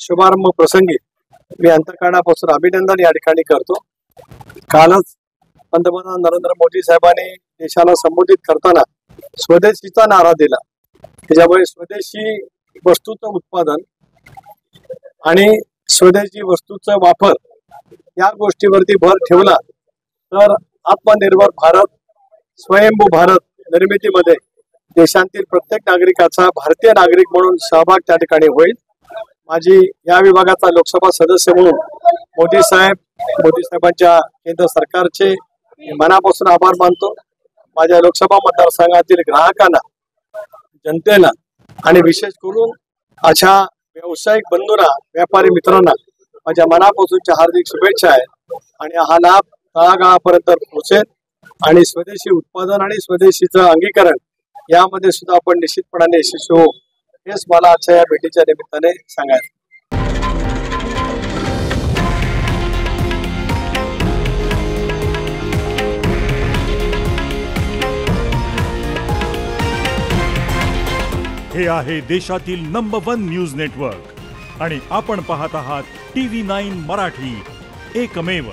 शुभारंभ प्रसंगी मी अंतःकरणापासून अभिनंदन या ठिकाणी करतो। कालच पंतप्रधान नरेंद्र मोदी साहेबांनी देशाला संबोधित करताना स्वदेशीचा नारा दिला। त्याच्यामुळे स्वदेशी वस्तूचं उत्पादन आणि स्वदेशी वस्तूचा वापर या गोष्टीवरती भर ठेवला तर आत्मनिर्भर भारत, स्वयंभू भारत निर्मितीमध्ये देशातील प्रत्येक नागरिकाचा भारतीय नागरिक म्हणून सहभाग त्या ठिकाणी होईल। माझी या विभागाचा लोकसभा सदस्य म्हणून मोदी साहेबांच्या केंद्र सरकारचे मनापासून आभार मानतो। माझ्या लोकसभा मतदारसंघातील ग्राहकांना, जनतेला आणि विशेष करून अशा व्यावसायिक बंधूंना, व्यापारी मित्रांना माझ्या मनापासूनच्या हार्दिक शुभेच्छा आहेत आणि हा लाभ तळागाळापर्यंत पोहोचेल आणि स्वदेशी उत्पादन आणि स्वदेशीचं अंगीकरण यामध्ये सुद्धा आपण निश्चितपणाने यशस्वी होऊ, हेच मला आजच्या या भेटीच्या निमित्ताने सांगायचं। हे आहे देशातील नंबर 1 न्यूज नेटवर्क आणि आपण पाहत आहात TV9 मराठी, एकमेव।